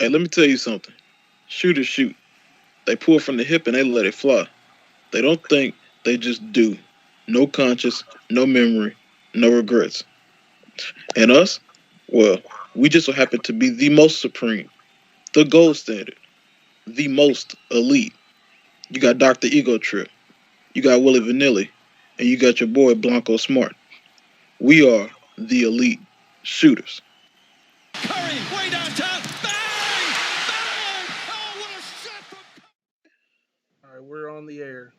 Hey, let me tell you something. Shooters shoot. They pull from the hip and they let it fly. They don't think, they just do. No conscience, no memory, no regrets. And us? Well, we just so happen to be the most supreme, the gold standard, the most elite. You got Dr. Ego Trip, you got Willie Vanilli, and you got your boy Blanco Smart. We are the elite shooters. Curry, way downtown. Bang! Bang! Oh, what a shot from All right, we're on the air.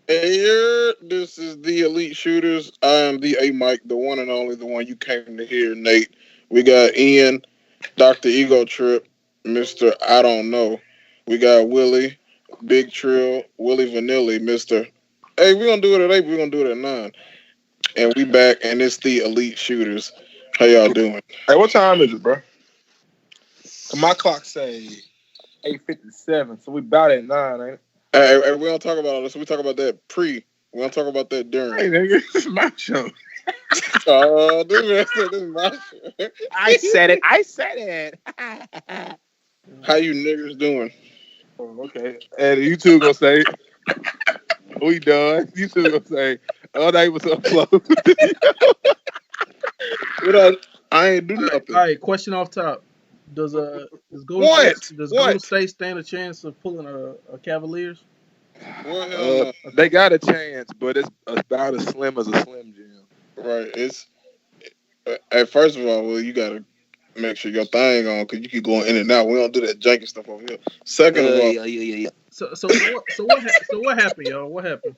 Hey, here, this is the Elite Shooters. I am the A Mike, the one and only, the one you came to hear, Nate. We got Ian, Dr. Ego Trip, Mr. I don't know. We got Willie, Big Trill, Willie Vanilli, Mr. Hey, we're gonna do it at 8, we're gonna do it at 9. And we back, and it's the Elite Shooters. How y'all doing? Hey, what time is it, bro? My clock say 8:57, so we about at 9, ain't it? Hey, we don't talk about all this. We talk about that pre. We don't talk about that during. Hey, nigga, this is my show. Oh, this is my shit. I said it. I said it. How you niggas doing? Oh, okay. And you two gonna say, we done. You two gonna say, oh, they was up close. I ain't do All nothing. right, question off top. Does Golden State stand a chance of pulling a Cavaliers? Well, hell no. They got a chance, but it's about as slim as a Slim Jim. Right. It's first of all, well, you gotta make sure your thing on because you keep going in and out. We don't do that janky stuff over here. Second of all, yeah. So what happened, y'all? What happened?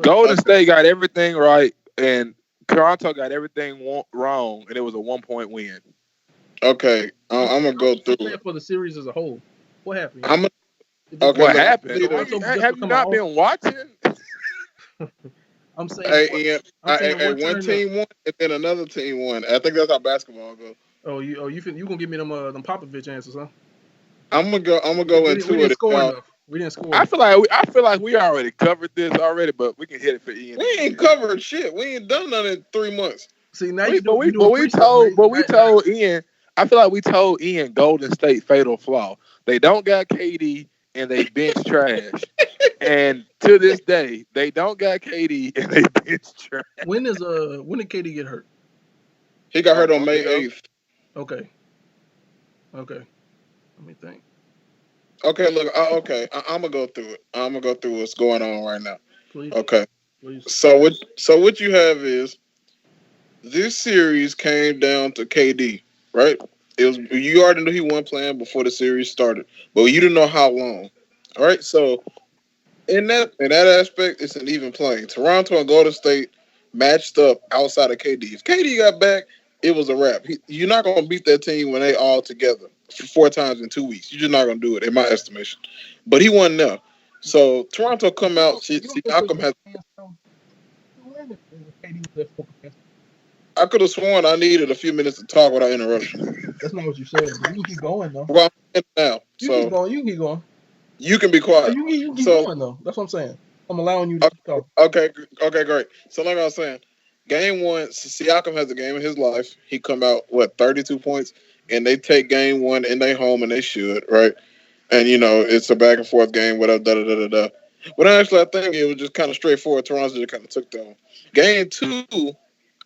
Golden State got everything right, and Toronto got everything wrong, and it was a 1-point win. Okay, I'm gonna go through it for the series as a whole. What happened? What happened? Have you not been watching? I'm saying. Hey, Ian. One team won, and then another team won. I think that's how basketball goes. You gonna give me them Popovich answers, huh? I'm gonna go into it. We didn't score. I feel like we already covered this already, but we can hit it for Ian. We ain't covered shit. We ain't done nothing in 3 months. See now we told Ian. I feel like we told Ian Golden State fatal flaw. They don't got KD and they bench trash. And to this day, they don't got KD and they bench trash. When did KD get hurt? He got hurt on May 8th. Okay. Let me think. Okay, look. I'm gonna go through it. I'm gonna go through what's going on right now. Please. Okay. Please. So what you have is this series came down to KD, right? It was you already knew he wasn't playing before the series started, but you didn't know how long. All right. So in that aspect, it's an even playing. Toronto and Golden State matched up outside of KD. If KD got back, it was a wrap. You're not gonna beat that team when they all together 4 times in 2 weeks. You're just not gonna do it, in my estimation. But he wasn't there. So Toronto come out. Siakam has. I could have sworn I needed a few minutes to talk without interruption. That's not what you said. You can keep going though. Well, I'm in now. You can keep going. You can be quiet. You can keep going though. That's what I'm saying. I'm allowing you to talk. Okay, great. So like I was saying, game 1, Siakam has a game of his life. He come out 32 points, and they take game 1 in their home, and they should, right? And it's a back and forth game, whatever. But actually, I think it was just kind of straightforward. Toronto just kind of took them. Game 2,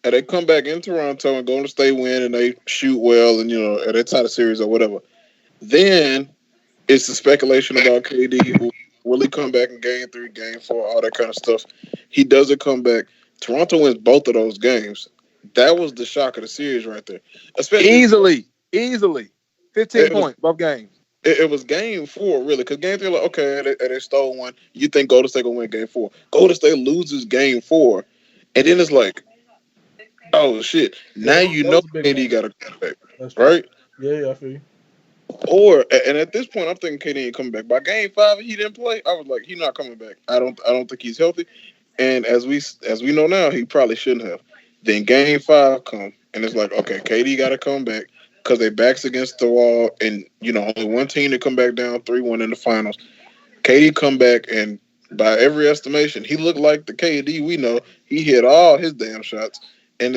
and they come back in Toronto and Golden State win, and they shoot well, and and they tie the series or whatever. Then it's the speculation about KD. Will he come back in game 3, game 4, all that kind of stuff? He doesn't come back. Toronto wins both of those games. That was the shock of the series right there. Easily. 15 points, both games. It was game 4, really, because game 3, they stole one. You think Golden State going to win game 4. Golden State loses game 4, and then it's like, oh, shit. Now KD got to come back, right? Yeah, I feel you. And at this point, I'm thinking KD ain't coming back. By game 5, he didn't play. I was like, he's not coming back. I don't think he's healthy. And as we know now, he probably shouldn't have. Then game 5 come, and it's like, okay, KD got to come back because their backs against the wall, and only one team to come back down 3-1 in the finals. KD come back, and by every estimation, he looked like the KD we know. He hit all his damn shots, and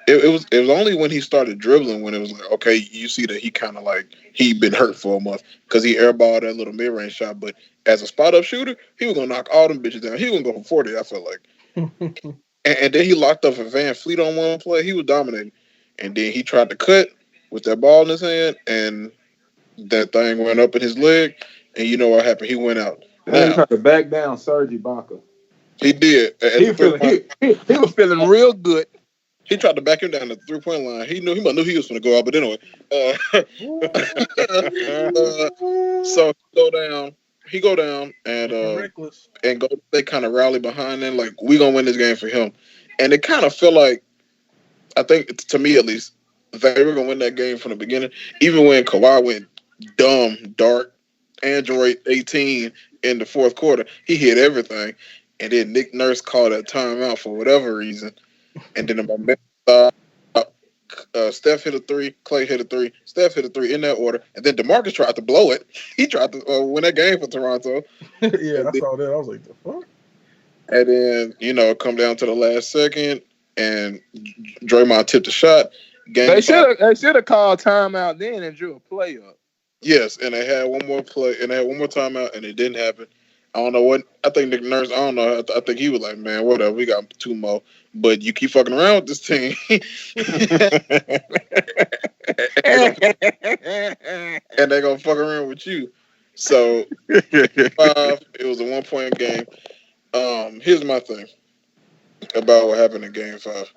it was only when he started dribbling when it was like, okay, you see that he kind of like he been hurt for a month because he airballed that little mid range shot. But as a spot up shooter, he was gonna knock all them bitches down. He was gonna go for 40. I felt like, and then he locked up for Van Fleet on one play. He was dominating, and then he tried to cut with that ball in his hand, and that thing went up in his leg, and you know what happened? He went out. And he Now tried to back down Serge Ibaka. he did at He the was feeling he was feeling real good. He tried to back him down the 3-point line. He knew he was going to go out, but anyway. So go down. He go down reckless. and go. They kind of rally behind him, like we gonna win this game for him. And it kind of felt like, I think to me at least, they were gonna win that game from the beginning. Even when Kawhi went dumb, dark, Android 18 in the fourth quarter, he hit everything. And then Nick Nurse called a timeout for whatever reason. And then the momentum Steph hit a three, Clay hit a three, Steph hit a three in that order, and then DeMarcus tried to blow it. He tried to win that game for Toronto. Yeah, I saw that. I was like, the fuck? And then come down to the last second, and Draymond tipped the shot. They should have called timeout then and drew a play up. Yes, and they had one more play, and they had one more timeout, and it didn't happen. I don't know what. I think Nick Nurse. I don't know. I think he was like, man, whatever. We got two more, but you keep fucking around with this team, and they're gonna fuck around with you. So 5. It was a 1-point game. Here's my thing about what happened in Game 5.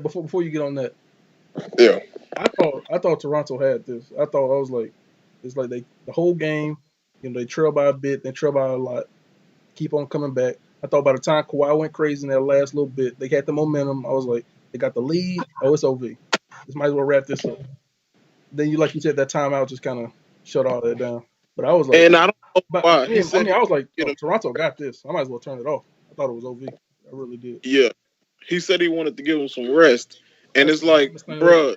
Before you get on that, Yeah, I thought Toronto had this. I was like, it's like the whole game. They trail by a bit, they trail by a lot, keep on coming back. I thought by the time Kawhi went crazy in that last little bit, they had the momentum. I was like, they got the lead. Oh, it's OV. This might as well wrap this up. Then like you said, that timeout just kind of shut all that down. But I was like, and I don't know why. I was like, Toronto got this. I might as well turn it off. I thought it was OV. I really did. Yeah, he said he wanted to give him some rest, and it's like, bro.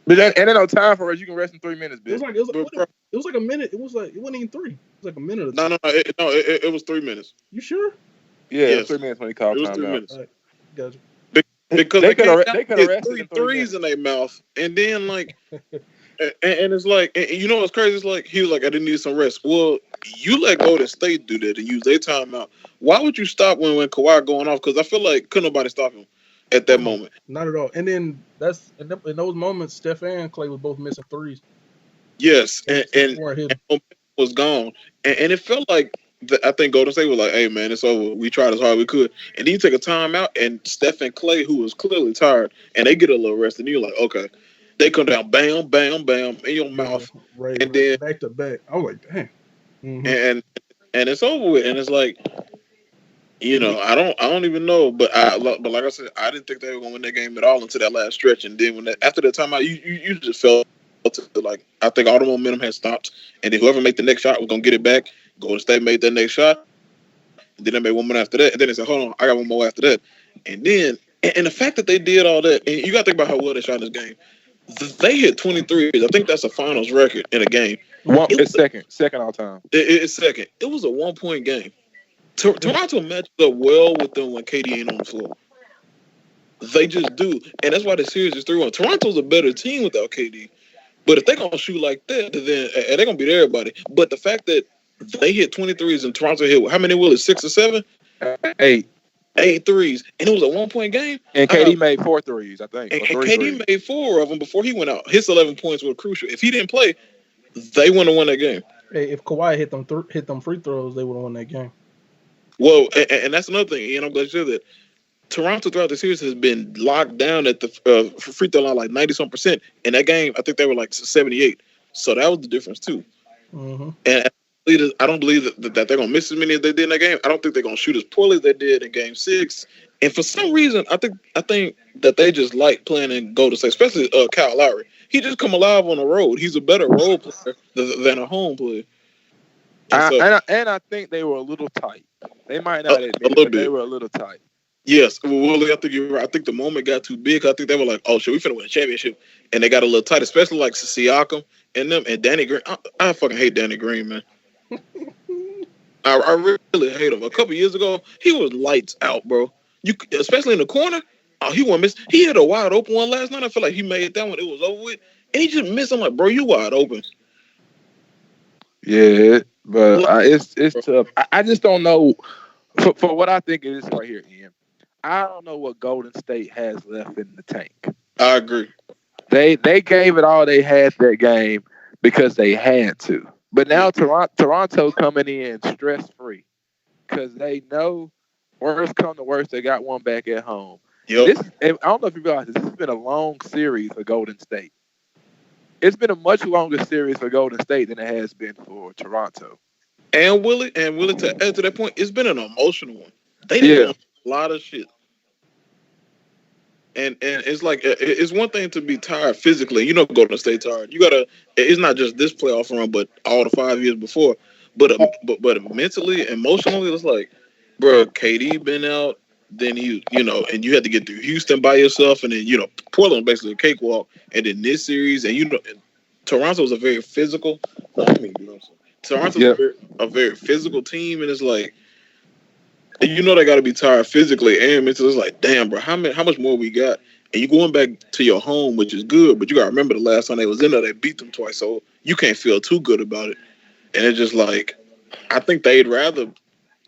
But and then no time for us. You can rest in 3 minutes, bitch. It was like a minute. It wasn't even 3. It was like a minute or two. No. It was 3 minutes. You sure? Yeah, it was 3 minutes when he called timeout. 3 minutes. Right. Gotcha. Because they could have rested 3 threes in their mouth, and then like, and it's like, and you know what's crazy? It's like he was like, I didn't need some rest. Well, you let Golden State do that and use their timeout. Why would you stop when Kawhi going off? Because I feel like couldn't nobody stop him at that moment. Not at all. And then in those moments, Steph and Clay was both missing threes. Yes, and was gone, and it felt like I think Golden State was like, "Hey man, it's over. We tried as hard as we could." And then you take a timeout, and Steph and Clay, who was clearly tired, and they get a little rest, and you're like, "Okay." They come down, bam, bam, bam, in your mouth, right, and then back to back. I was like, "Damn." Mm-hmm. And it's over with, and it's like, I don't even know, but like I said, I didn't think they were gonna win that game at all until that last stretch, and then after that timeout, you just felt like I think all the momentum had stopped, and then whoever made the next shot was gonna get it back. Golden State made that next shot, and then they made one more after that, and then they said, "Hold on, I got one more after that," and then and the fact that they did all that, and you got to think about how well they shot this game. They hit 23. I think that's a finals record in a game. It's second all time. It's second. It was a 1-point game. Toronto matched up well with them when KD ain't on the floor. They just do, and that's why the series is 3-1. Toronto's a better team without KD, but if they're gonna shoot like that, then they're gonna beat everybody. But the fact that they hit 23s and Toronto hit how many? Will it 6 or 7? 8 threes, and it was a 1-point game. And KD made 4 threes, I think. And KD made 4 of them before he went out. His 11 points were crucial. If he didn't play, they wouldn't have won that game. Hey, if Kawhi hit them free throws, they would have won that game. Well, and that's another thing, and I'm glad you said that. Toronto throughout the series has been locked down at the free throw line like 90-some%. In that game, I think they were like 78. So that was the difference too. Mm-hmm. And I don't believe that they're going to miss as many as they did in that game. I don't think they're going to shoot as poorly as they did in Game 6. And for some reason, I think that they just like playing in Golden State, especially Kyle Lowry. He just come alive on the road. He's a better role player than a home player. And I think they were a little tight. They might not admit it, but they were a little tight. Yes, well, I think you're right. I think the moment got too big. I think they were like, "Oh shit, we finna win a championship," and they got a little tight, especially like Siakam and them and Danny Green. I fucking hate Danny Green, man. I really hate him. A couple years ago, he was lights out, bro. Especially in the corner, Oh, he won't miss. He had a wide open one last night. I feel like he made that one. It was over with, and he just missed. I'm like, bro, you wide open. Yeah, but Like, it's tough. I just don't know for what I think it is right here, Ian. I don't know what Golden State has left in the tank. I agree. They gave it all they had that game because they had to. But Yeah. now Toronto coming in stress free because they know worst come to worst, they got one back at home. Yep. And I don't know if you realize this has been a long series for Golden State. It's been a much longer series for Golden State than it has been for Toronto. And Willie to add to that point, it's been an emotional one. They didn't Yeah, go a lot of shit. And it's like it's one thing to be tired physically. You know, Golden State tired. You gotta. It's not just this playoff run, but all the 5 years before. But mentally, emotionally, it's like, bro, KD been out. Then and you had to get through Houston by yourself, and then Portland basically a cakewalk, and then this series, and Toronto's a very physical. I mean, Toronto's yeah, a very physical team, and it's like they got to be tired physically and mentally. It's like, damn, bro, how much more we got? And you going back to your home, which is good, but you got to remember the last time they was in there, they beat them twice, so you can't feel too good about it. And it's just like, I think they'd rather,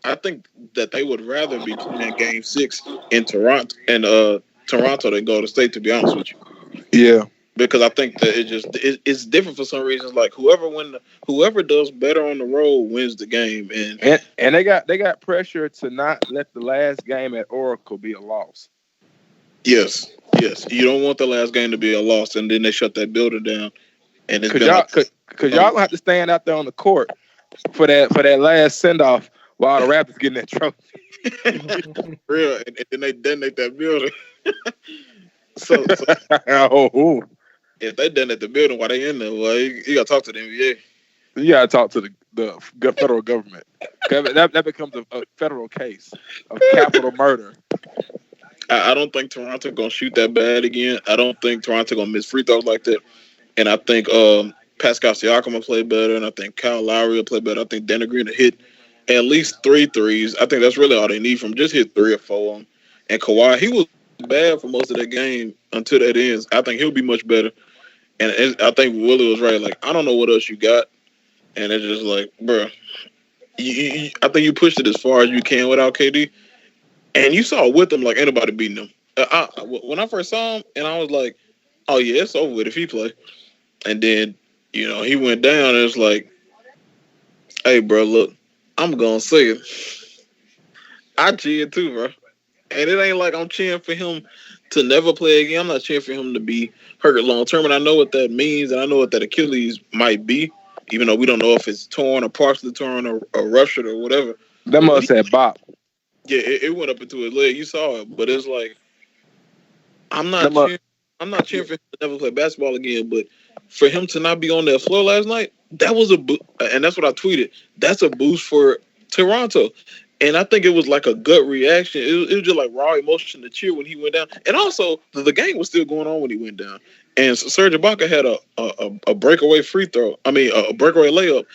I think that they would rather be playing Game 6 in Toronto than go to State. To be honest with you, yeah. because I think that it's different for some reasons. Like whoever does better on the road wins the game, and And they got pressure to not let the last game at Oracle be a loss. yes, yes, you don't want the last game to be a loss, and then they shut that building down, and it's Cause been y'all, like, cause y'all gonna have to stand out there on the court for that last send off while the Raptors getting that trophy. real, and then they detonate that building. So Oh, if they detonate the building while they in there, well, you got to talk to the NBA. you gotta talk to the federal government. That becomes a federal case of capital murder. I don't think Toronto gonna shoot that bad again. I don't think Toronto gonna miss free throws like that. And I think Pascal Siakam will play better, and I think Kyle Lowry will play better. I think Danny Green will hit at least three threes. I think that's really all they need from just hit 3 or 4 of them. And Kawhi, he was bad for most of that game until that ends. I think he'll be much better. And I think Willie was right. Like, I don't know what else you got. And it's just like, bro, I think you pushed it as far as you can without KD. And you saw with him like anybody beating him. When I first saw him, and I was like, oh, yeah, it's over with if he play. And then, he went down, and it's like, hey, bro, look, I'm going to say it. I cheered too, bro. And it ain't like I'm cheering for him to never play again. I'm not cheering for him to be hurt long term. And I know what that means, and I know what that Achilles might be, even though we don't know if it's torn or partially torn or ruptured or whatever. That But must have Bob. yeah, it went up into his leg. You saw it, but it's like I'm That not must, cheering. I'm not cheering for him to never play basketball again. But for him to not be on that floor last night, that was and that's what I tweeted. That's a boost for Toronto. And I think it was like a gut reaction. It was just like raw emotion to cheer when he went down. And also, the game was still going on when he went down. And Serge Ibaka had a breakaway free throw. I mean, a breakaway layup.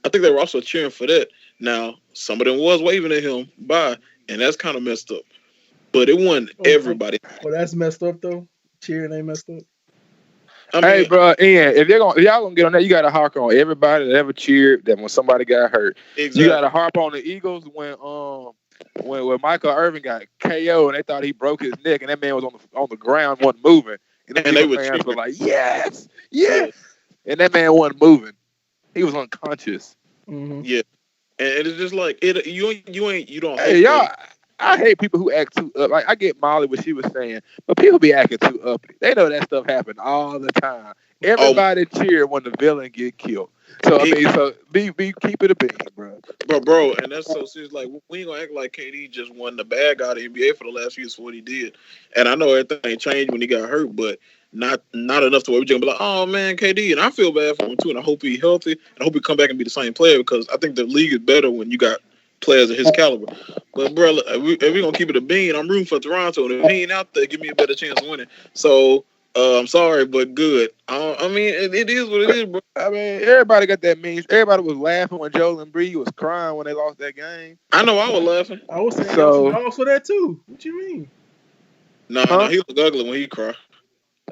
I think they were also cheering for that. Now, some of them was waving at him by, and that's kind of messed up. But it wasn't everybody. Well, that's messed up though. Cheering ain't messed up. I hey, mean, bro, Ian, if y'all gonna get on that, you gotta hark on everybody that ever cheered that when somebody got hurt. You exactly. gotta harp on the Eagles when Michael Irvin got KO and they thought he broke his neck and that man was on the ground, wasn't moving, and them And they Eagle were fans were cheering. like, yes, Yeah, yes, and that man wasn't moving. He was unconscious. Mm-hmm. yeah. And it's just like it. You don't Hey, hate that. y'all. I hate people who act too up. Like I get Molly what she was saying, but people be acting too uppity. They know that stuff happen all the time. Oh, Everybody cheer when the villain get killed. So I mean, so be keep it a bean, bro. but bro, and that's so serious. Like we ain't gonna act like KD just won the bad guy of the NBA for the last few years for what he did. And I know everything changed when he got hurt, but not enough to where we just gonna be like, oh man, KD. And I feel bad for him too. And I hope he's healthy. And I hope he come back and be the same player because I think the league is better when you got players of his caliber. But bro, if we gonna keep it a bean, I'm rooting for Toronto. And if he ain't out there, give me a better chance of winning. So I'm sorry, but good. I mean, it is what it is, bro. I mean, everybody got that meme. Everybody was laughing when Joel and Bree was crying when they lost that game. I know I was laughing. I was saying y'all some So dogs for that too. What you mean? Nah, Huh? he look ugly when he cry.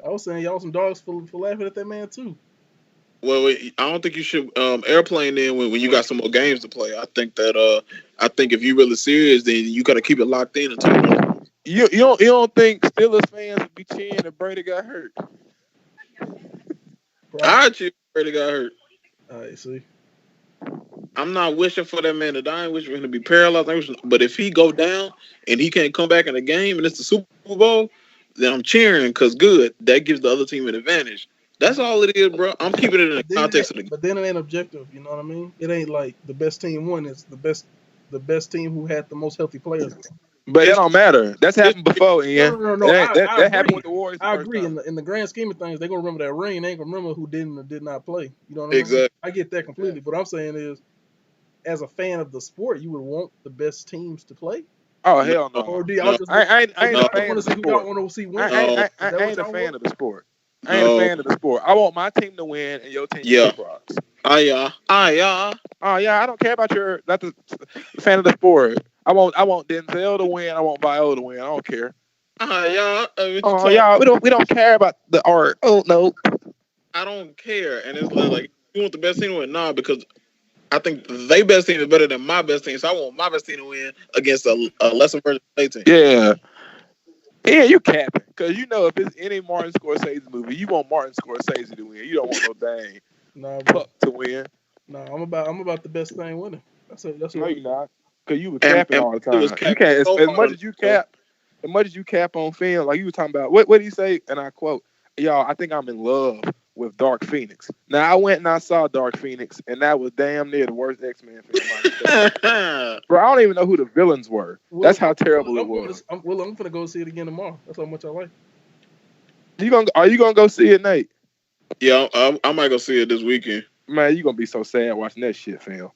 I was saying y'all some dogs for laughing at that man too. Well, I don't think you should airplane in when you got some more games to play. I think if you really serious, then you got to keep it locked in until you win. You don't think Steelers fans would be cheering if Brady got hurt? Probably. I actually already got hurt. All right, see. I'm not wishing for that man to die. I'm wishing for him to be paralyzed. But if he go down and he can't come back in the game and it's the Super Bowl, then I'm cheering because good. That gives the other team an advantage. That's all it is, bro. I'm keeping it in the But then it ain't, context of the game. but then it ain't objective. You know what I mean? It ain't like the best team won. It's the best team who had the most healthy players. But that It's don't matter. That's it's happened before, No, Ian. no, no, no. That I happened agree. with the Warriors the I first agree. In time. the grand scheme of things, they're gonna remember that ring. They ain't gonna remember who didn't or did not play. You know what I mean? exactly. I get that completely. But I'm saying is, as a fan of the sport, you would want the best teams to play, Oh No, hell or no. do y'all no, just I or ain't do a no, y'all just fan want to of the see who y'all sport. want to see I, win? I, Is I, that I what ain't a y'all fan want? of the sport. I ain't a no. fan of the sport. I want my team to win and your team to Yeah. kick rocks. Yeah. Oh yeah, I don't care about your not the fan of the sport. I want Denzel to win. I want Viola to win. I don't care. Yeah. What you Oh talking yeah, about? we don't care about the art. Oh no. I don't care. And it's like you want the best team to win? Nah, because I think they best team is better than my best team. So I want my best team to win against a lesser version of their team. Yeah. Yeah, you capping. Cause you know if it's any Martin Scorsese movie, you want Martin Scorsese to win. You don't want no dang Nah, bro. puck to win. Nah, I'm about the best thing winning. That's No, what. you're not. Cause you were And capping all the it was time. You capping can't so as hard much on as you the show. cap, as much as you cap on film, like you were talking about. What do you say? And I quote, "Y'all, I think I'm in love with Dark Phoenix." Now I went and I saw Dark Phoenix, and that was damn near the worst X-Men film I've ever seen. Bro, I don't even know who the villains were. Will, That's how Will, terrible it I'm going to. was. I'm gonna go see it again tomorrow. That's how much I like. Are you gonna go see it, Nate? Yeah, I might go see it this weekend. Man, you gonna be so sad watching that shit film.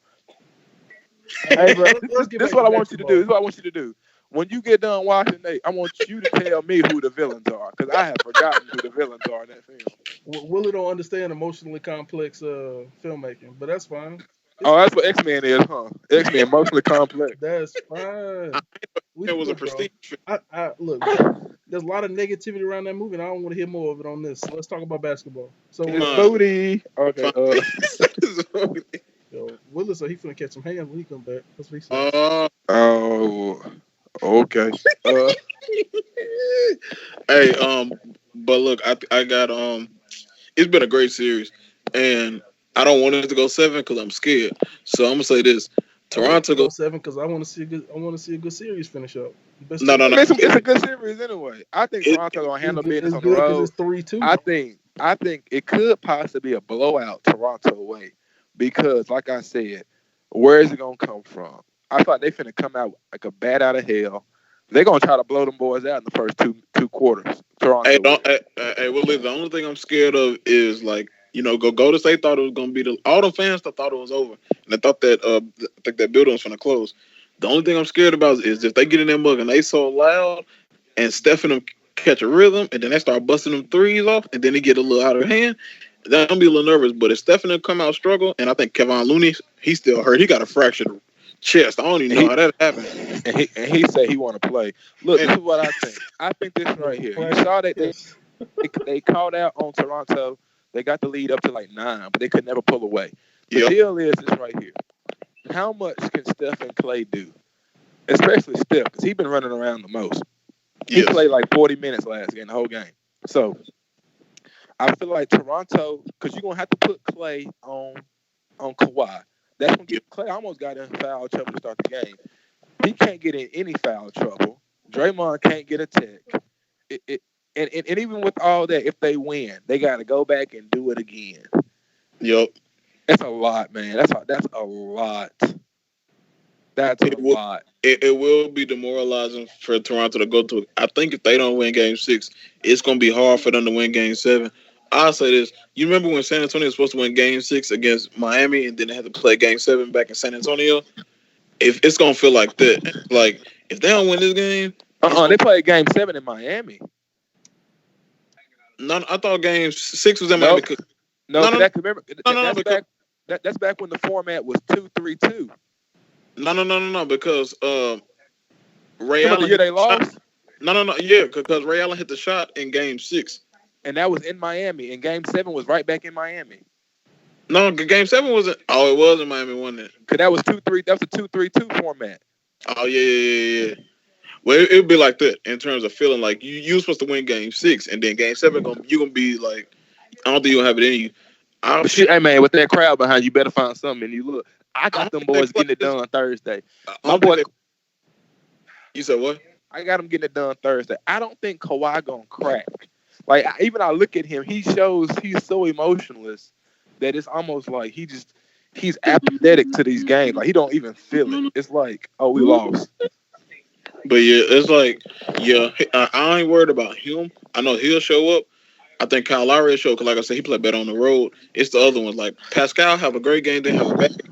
All right, Hey, bro, let's get this is back to what I want you to do. This basketball. is what I want you to do. When you get done watching Nate, I want you to tell me who the villains are, because I have forgotten who the villains are in that film. Willie don't understand emotionally complex filmmaking, but that's fine. It's Oh, that's what X-Men is, huh? X-Men emotionally complex. That's I fine. We it was a look, bro. prestige film. I look. There's a lot of negativity around that movie, and I don't want to hear more of it on this. So let's talk about basketball. So, It's Fine, booty. Okay. fine. Willie said he finna catch some hands when he come back. That's what he said. uh, Oh. Okay. Uh. hey, but look, I got it's been a great series, and I don't want it to go seven because I'm scared. So I'm gonna say this: I want it Toronto to go go. 7 because I want to see a good. I want to see a good series finish up. The best No, team. no, I no. mean, it's a good series anyway. I think It, Toronto gonna It's handle good. business It's on the good because road. it's 3-2. I think it could possibly be a blowout Toronto way because, like I said, where is it gonna come from? I thought they finna come out like a bat out of hell. They're gonna try to blow them boys out in the first two quarters. hey, Toronto don't. will. Hey, well, listen, the only thing I'm scared of is like go to state thought it was gonna be all the fans thought it was over, and I thought that I think that building was gonna close. The only thing I'm scared about is if they get in that mug and they so loud and Steph and them catch a rhythm and then they start busting them threes off and then they get a little out of hand. Then I'm gonna be a little nervous. But if Steph and them come out struggle, and I think Kevon Looney, he's still hurt. He got a fractured chest. I don't even And know he how that happened. and he said he want to play. Look, this And is what I think. I think this right No, here. You practice. saw that they Yes. they called out on Toronto. They got the lead up to like 9, but they could never pull away. The yep, deal is this right here. How much can Steph and Clay do? Especially Steph, because he's been running around the most. He yes. played like 40 minutes last game, the whole game. So I feel like Toronto, because you're gonna have to put Clay on Kawhi. That's gonna Yep. get Clay almost got in foul trouble to start the game. He can't get in any foul trouble. Draymond can't get a tech. It, and even with all that, if they win, they got to go back and do it again. Yep. That's a lot, man. That's a lot. That's a It will. lot. It will be demoralizing for Toronto to go to. I think if they don't win Game 6, it's gonna be hard for them to win Game 7. I'll say this: you remember when San Antonio was supposed to win Game 6 against Miami, and then they had to play Game 7 back in San Antonio? If it's gonna feel like that, like if they don't win this game, it's They gonna. played Game 7 in Miami. No, I thought Game 6 was in Miami. No, no, No, because no, no, remember no, no, no, that's because that's back when the format was 2-3-2. no, no, no, no, no, because Ray Remember the Allen year he they signed, lost? No. Yeah, because Ray Allen hit the shot in Game 6. and that was in Miami. And Game 7 was right back in Miami. No, Game 7 wasn't. Oh, it was in Miami, wasn't it? Cause that was 2-3. That was a 2-3-2 format. Oh yeah. Well, it would be like that in terms of feeling like you were supposed to win Game 6, and then Game 7 you gonna be like, I don't think you gonna have it in you. But shit, hey man, with that crowd behind you, better find something. And you look, I I got don't them think they boys play getting it this. done Thursday. I My don't think boy, they. You said what? I got him getting it done Thursday. I don't think Kawhi gonna crack. Like even I look at him, he shows he's so emotionless that it's almost like he's apathetic to these games. Like he don't even feel it. It's like, oh, we lost. But yeah, it's like, yeah, I ain't worried about him. I know he'll show up. I think Kyle Lowry will show because, like I said, he played better on the road. It's the other ones like Pascal have a great game, then have a bad,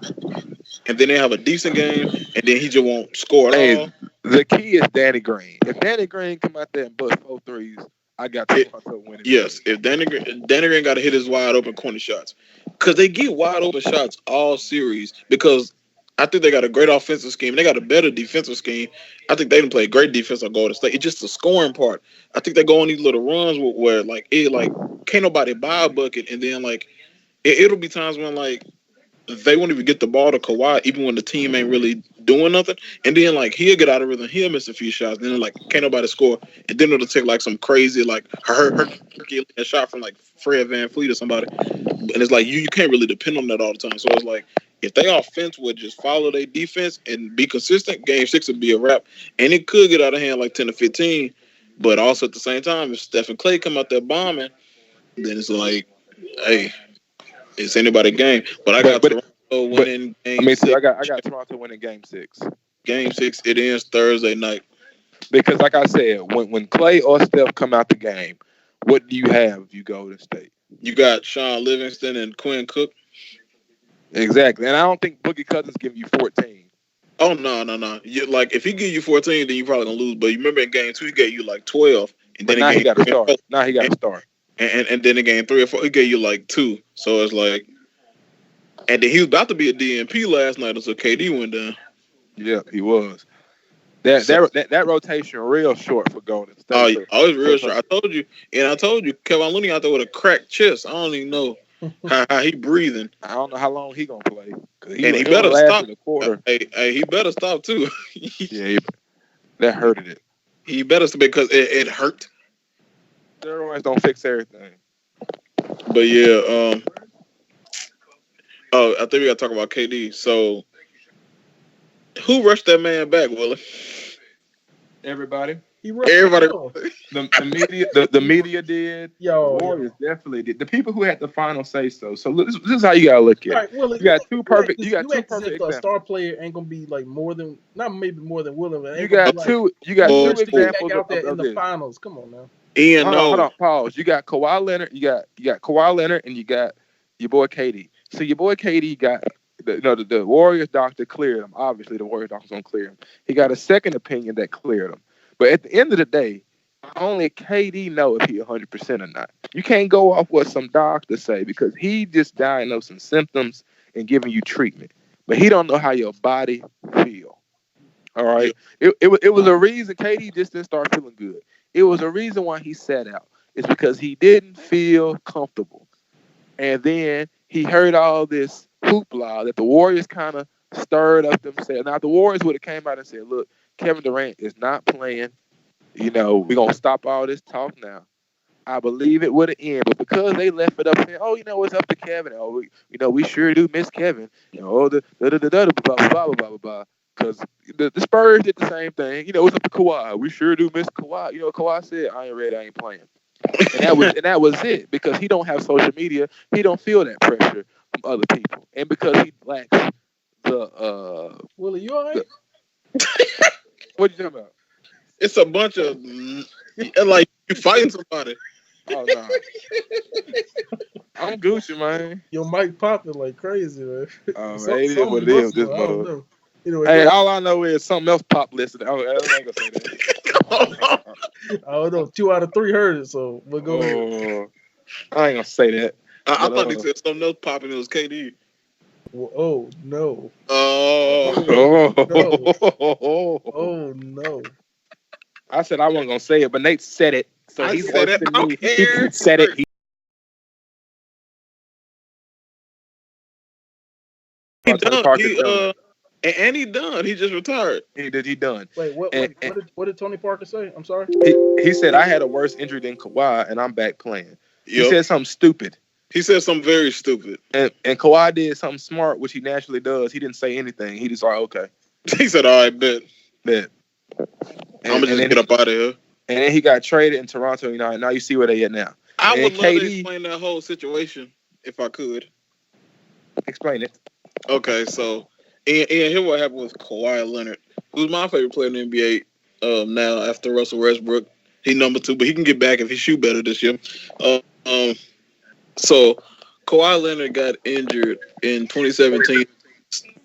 and then they have a decent game, and then he just won't score at Hey, all. the key is Danny Green. If Danny Green come out there and bust 4 threes, I got It, Toronto winning. yes, if Danny Green got to hit his wide open corner shots, because they get wide open shots all series. Because I think they got a great offensive scheme. They got a better defensive scheme. I think they didn't play great defense on Golden State. It's just the scoring part. I think they go on these little runs where like can't nobody buy a bucket, and then like it'll be times when like they won't even get the ball to Kawhi, even when the team ain't really doing nothing. And then like he'll get out of rhythm, he'll miss a few shots, and then like can't nobody score, and then it'll take like some crazy like Herculean shot from like Fred VanVleet or somebody, and it's like you can't really depend on that all the time. So it's like if they offense would just follow their defense and be consistent, Game 6 would be a wrap, and it could get out of hand like 10 to 15. But also at the same time, if Stephen Clay come out there bombing, then it's like, hey, it's anybody game. But I But got but Toronto but winning I Game mean, too, 6. I got Toronto winning Game 6 Game 6. It ends Thursday night. because, like I said, when Clay or Steph come out the game, what do you have if you go to State? You got Sean Livingston and Quinn Cook. Exactly, and I don't think Boogie Cousins give you 14. Oh no. Like if he give you 14, then you probably gonna lose. But you remember in Game 2, he gave you like 12, and But then in now he Game got to 3 and start. 4, Now he got to and, start. and then in Game 3 or 4, he gave you like 2. So it's like, and then he was about to be a DNP last night until KD went down. Yeah, he was. That rotation real short for Golden State. So, I was real so sure. I told you, Kevin Looney out there with a cracked chest. I don't even know how he breathing, I don't know how long he gonna play. and he He only better stop. lasted a quarter. Hey, he better stop too. Yeah, that hurted it. He better stop because it hurt. Steroids don't fix everything. But yeah, oh, I think we got to talk about KD. So, who rushed that man back, Willie? Everybody. He rushed Everybody. himself. The media did. Yo, The Warriors definitely did. The people who had the final say so. So this is how you gotta look at all right, it. Willie, You got two perfect. You You got act two as perfect if a examples. star player ain't gonna be like more than, not maybe more than Willie, but You ain't gonna got be like two. You got Oh, two rushed to get back examples out there in of the this. finals. Come on now. Ian, Hold no. on. Pause. You got Kawhi Leonard. You got Kawhi Leonard, and you got your boy KD. So your boy KD got the Warriors doctor cleared him. Obviously, the Warriors doctor's gonna clear him. He got a second opinion that cleared him. But at the end of the day, only KD know if he 100% or not. You can't go off what some doctors say because he just diagnosed some symptoms and giving you treatment, but he don't know how your body feel. All right, it was a reason KD just didn't start feeling good. It was a reason why he sat out. It's because he didn't feel comfortable, and then he heard all this hoopla that the Warriors kind of stirred up themselves. Now, if the Warriors would have came out and said, "Look, Kevin Durant is not playing. We're gonna stop all this talk now." I believe it would have ended, but because they left it up saying, "Oh, it's up to Kevin. Oh, we sure do miss Kevin." The blah blah blah blah blah blah. Because the Spurs did the same thing. It's up to Kawhi. We sure do miss Kawhi. Kawhi said, "I ain't ready. I ain't playing." And that was it because he don't have social media. He don't feel that pressure from other people, and because he lacks the Willie, you all right? what you talking about? It's a bunch of like you fighting somebody. Oh no, I'm Gucci, man. Your mic popping like crazy, man. It is what it is. This I don't mother. know. Anyway, Hey, all I know is something else pop listed. I ain't gonna say that. I don't know. 2 out of 3 heard it, so we'll go ahead. Oh, I ain't gonna say that. I thought he said something else popping. It was KD. Oh no! Oh, No! Oh, Oh no! I said I wasn't gonna say it, but Nate said it, so I he's said worse it. than I don't me. care. He said it. He Tony done. Parker He done. and he done. He just retired. He done. Wait, what? And, Wait, and what did Tony Parker say? I'm sorry. he said I had a worse injury than Kawhi, and I'm back playing. He Yep. said something stupid, He said something very stupid. and Kawhi did something smart, which he naturally does. He didn't say anything. He just like okay, He said, "All right, bet. bet. I'm gonna And just then get up out of here." and then he got traded in Toronto. You know, now you see where they at now. I And would love to KD, explain that whole situation if I could. explain it. Okay, so and here what happened with Kawhi Leonard, who's my favorite player in the NBA now after Russell Westbrook. He number two, but he can get back if he shoot better this year. Um, so Kawhi Leonard got injured in 2017.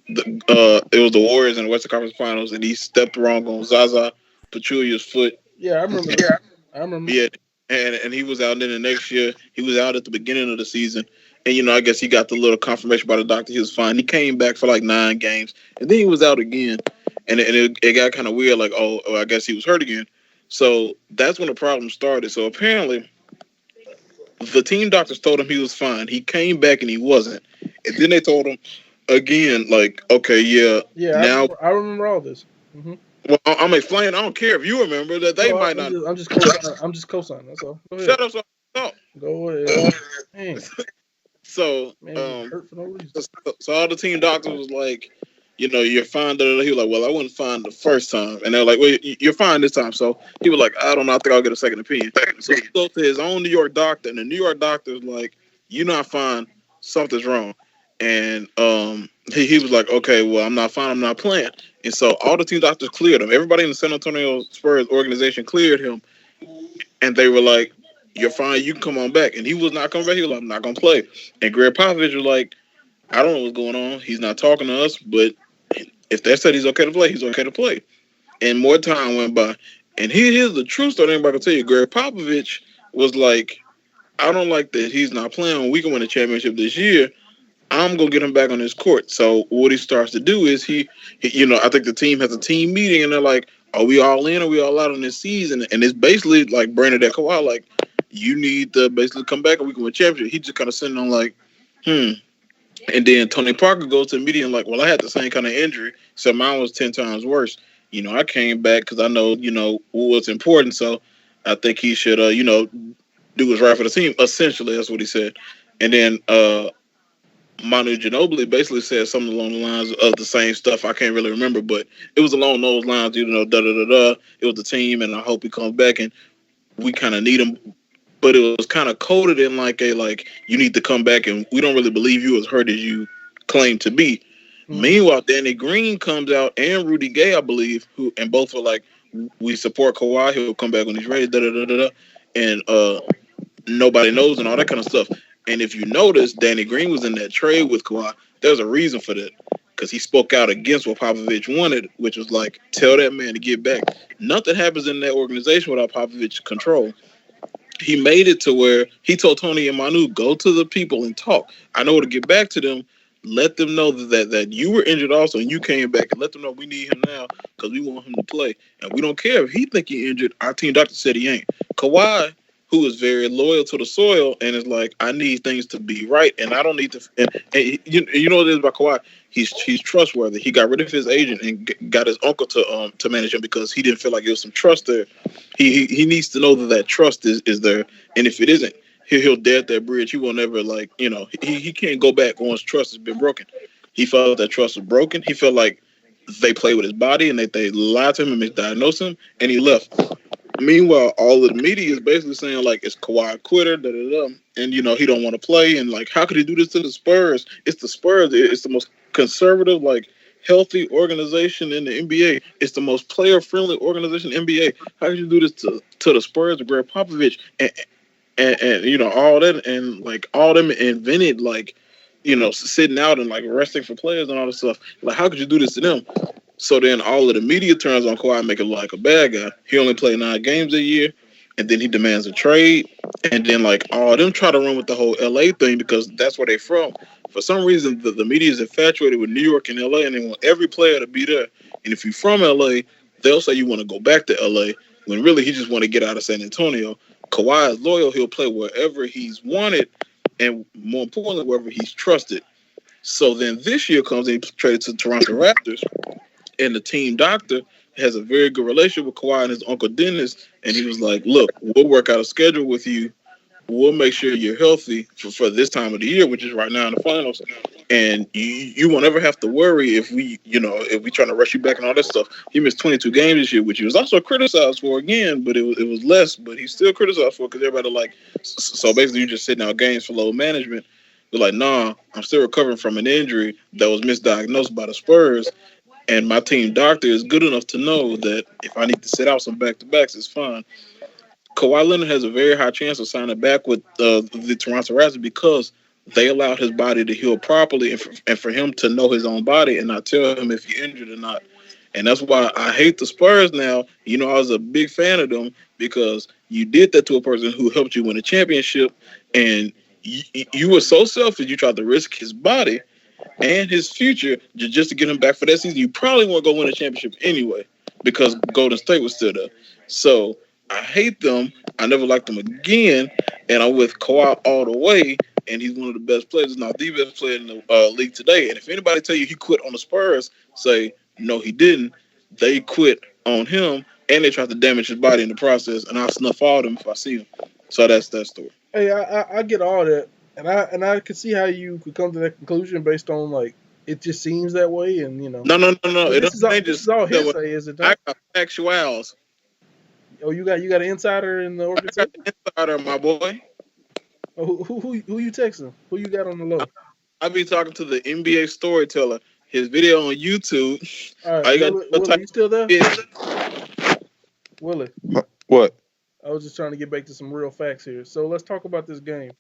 It was the Warriors in the Western Conference Finals, and he stepped wrong on Zaza Pachulia's foot. Yeah, I remember that. I remember. Yeah, and he was out. And then the next year, he was out at the beginning of the season. And I guess he got the little confirmation by the doctor he was fine. He came back for like 9 games, and then he was out again. And it got kind of weird. Like, I guess he was hurt again. So that's when the problem started. So apparently, the team doctors told him he was fine. He came back and he wasn't. And then they told him again, like, okay, yeah, Yeah, now. I remember all this. Well, I'm explaining. I don't care if you remember that. They No, might not. I'm just co-signing. I'm just co-signing. That's all. Go ahead. Shut up. So, no. Go ahead. Dang, So, man, you hurt for no reason. so all the team doctors was like, you're fine. Da, da, da. He was like, well, I wasn't fine the first time, and they're like, well, you're fine this time. So he was like, I don't know. I think I'll get a second opinion. So he goes to his own New York doctor, and the New York doctor is like, you're not fine. Something's wrong. And he was like, okay, well, I'm not fine. I'm not playing. And so all the team doctors cleared him. Everybody in the San Antonio Spurs organization cleared him, and they were like, you're fine. You can come on back. And he was not coming back. He was like, I'm not gonna play. And Greg Popovich was like, I don't know what's going on. He's not talking to us, but if they said he's okay to play, he's okay to play. And more time went by. And here's the true story anybody can tell you. Greg Popovich was like, I don't like that he's not playing. We can win a championship this year. I'm gonna get him back on his court. So what he starts to do is he I think the team has a team meeting and they're like, are we all in? Or are we all out on this season? And it's basically like Brandon Kawhi, like, you need to basically come back and we can win a championship. He just kind of sitting on like, And then Tony Parker goes to the media and like, well, I had the same kind of injury, so mine was 10 times worse. I came back because I know, what's important. So I think he should, do what's right for the team. Essentially, that's what he said. And then Manu Ginobili basically said something along the lines of the same stuff. I can't really remember, but it was along those lines. Da da da da. It was the team, and I hope he comes back, and we kind of need him. But it was kind of coded in like you need to come back, and we don't really believe you as hurt as you claim to be. Meanwhile, Danny Green comes out and Rudy Gay, I believe, and both were like, we support Kawhi. He'll come back when he's ready. Da da da da da. And nobody knows and all that kind of stuff. And if you notice, Danny Green was in that trade with Kawhi. There's a reason for that. Because he spoke out against what Popovich wanted, which was like, tell that man to get back. Nothing happens in that organization without Popovich's control. He made it to where he told Tony and Manu, go to the people and talk. I know to get back to them. Let them know that you were injured also and you came back, and let them know we need him now because we want him to play. And we don't care if he think he injured. Our team doctor said he ain't. Kawhi, who is very loyal to the soil and is like, I need things to be right, and I don't need to. And you know what it is about Kawhi? He's trustworthy. He got rid of his agent and got his uncle to manage him because he didn't feel like there was some trust there. He needs to know that trust is there, and if it isn't, he'll dead that bridge. He will never he can't go back once trust has been broken. He felt that trust was broken. He felt like they played with his body and they lied to him and misdiagnosed him, and he left. Meanwhile, all of the media is basically saying like it's Kawhi a quitter, da da da, and he don't want to play, and like how could he do this to the Spurs? It's the Spurs. It's the most conservative, like healthy organization in the NBA. It's the most player friendly organization in the NBA. How could you do this to the Spurs, to Greg Popovich, and all that, and like all them invented like sitting out and like resting for players and all this stuff. Like how could you do this to them? So then all of the media turns on Kawhi and make it look like a bad guy. He only played 9 games a year, and then he demands a trade. And then like all of them try to run with the whole LA thing because that's where they're from. For some reason, the media is infatuated with New York and LA, and they want every player to be there. And if you're from LA, they'll say you want to go back to LA. when really he just want to get out of San Antonio. Kawhi is loyal; he'll play wherever he's wanted, and more importantly, wherever he's trusted. So then this year comes and he's traded to Toronto Raptors, and the team doctor has a very good relationship with Kawhi and his uncle Dennis, and he was like, "Look, we'll work out a schedule with you. We'll make sure you're healthy for this time of the year, which is right now in the finals, and you won't ever have to worry if we trying to rush you back and all that stuff." He missed 22 games this year, which he was also criticized for again, but it was less, but he's still criticized for because everybody like, so basically you're just sitting out games for load management. They're like, nah, I'm still recovering from an injury that was misdiagnosed by the Spurs, and my team doctor is good enough to know that if I need to sit out some back to backs, it's fine. Kawhi Leonard has a very high chance of signing back with the Toronto Raptors because they allowed his body to heal properly and for him to know his own body and not tell him if he's injured or not. And that's why I hate the Spurs now. I was a big fan of them because you did that to a person who helped you win a championship, and you were so selfish. You tried to risk his body and his future just to get him back for that season. You probably won't go win a championship anyway because Golden State was still there. So I hate them. I never liked them again, and I'm with Kawhi all the way. And he's one of the best players, not the best player in the league today. And if anybody tell you he quit on the Spurs, say no, he didn't. They quit on him, and they tried to damage his body in the process. And I'll snuff all of them if I see them. So that's that story. Hey, I get all that, and I could see how you could come to that conclusion based on like it just seems that way, and No. But It this is all ain't this is just all that way. hearsay, is it I not? got factuals. Oh, you got an insider in the I got organization? the insider, my boy. Oh, who you texting? Who you got on the low? I be talking to the NBA storyteller. His video on YouTube. All right, All you got to Willie, type you still there? in. Willie, What? I was just trying to get back to some real facts here. So let's talk about this game.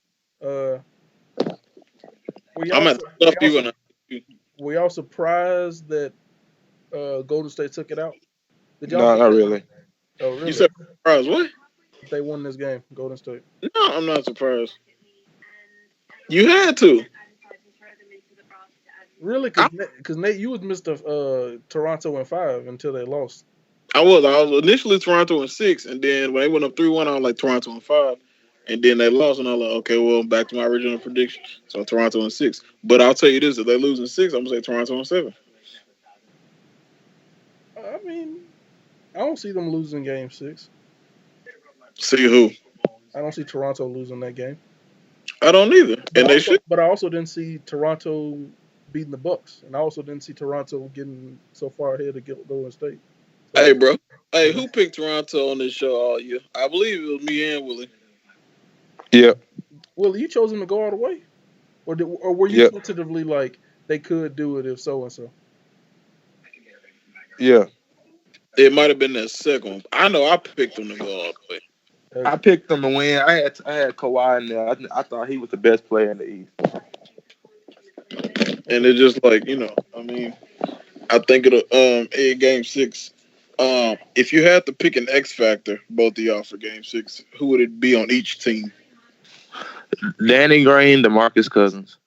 Uh, were I'm y'all at su- were stuff y'all you su- and were y'all surprised that Golden State took it out? Did y'all No, think not that? really. Oh, you really? said surprise what? They won this game, Golden State. No, I'm not surprised. You had to. Really? I, Because Nate, you was Mr. Toronto in 5 until they lost. I was initially Toronto in 6, and then when they went up 3-1, I was like Toronto in 5, and then they lost, and I was like, okay, well, back to my original prediction. So Toronto in 6. But I'll tell you this: if they lose in 6, I'm gonna say Toronto in 7. I mean, I don't see them losing Game 6. See who? I don't see Toronto losing that game. I don't either, But and they should. I also didn't see Toronto beating the Bucks, and I also didn't see Toronto getting so far ahead of Golden State. So Hey, bro. Hey, you who know, picked Toronto on this show all year? I believe it was me and Willie. Yep. Willie, you chose them to go all the way, or were you Yep. tentatively like they could do it if so and so? Yeah. It might have been that second one. I know I picked them to go all the way. I picked them to win. I had Kawhi in there. I thought he was the best player in the East. And it's just like, I mean, I think it'll in game 6. If you had to pick an X factor, both of y'all for game 6, who would it be on each team? Danny Green, DeMarcus Cousins.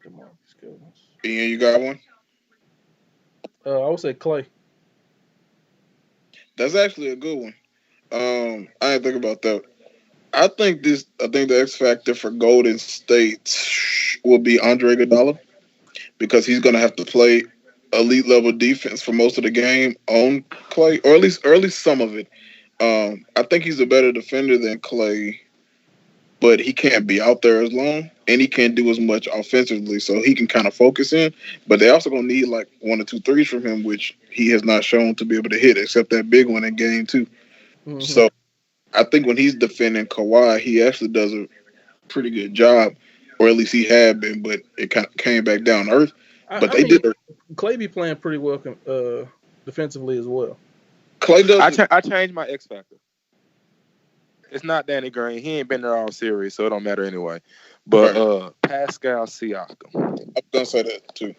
DeMarcus Cousins. Ian, you got one? I would say Clay. That's actually a good one. I didn't think about that. I think the X factor for Golden State will be Andre Iguodala because he's gonna have to play elite level defense for most of the game on Clay, or at least some of it. I think he's a better defender than Clay, but he can't be out there as long, and he can't do as much offensively, so he can kind of focus in. But they also gonna need like 1 or 2 threes from him, which he has not shown to be able to hit, except that big one in game 2. Hmm. So I think when he's defending Kawhi, he actually does a pretty good job, or at least he had been, but it kind of came back down to earth. But I they did. mean, Clay be playing pretty well defensively as well. Clay I does. I changed my X factor. It's not Danny Green. He ain't been there all series, so it don't matter anyway. But Right. Pascal Siakam. I was gonna say that too.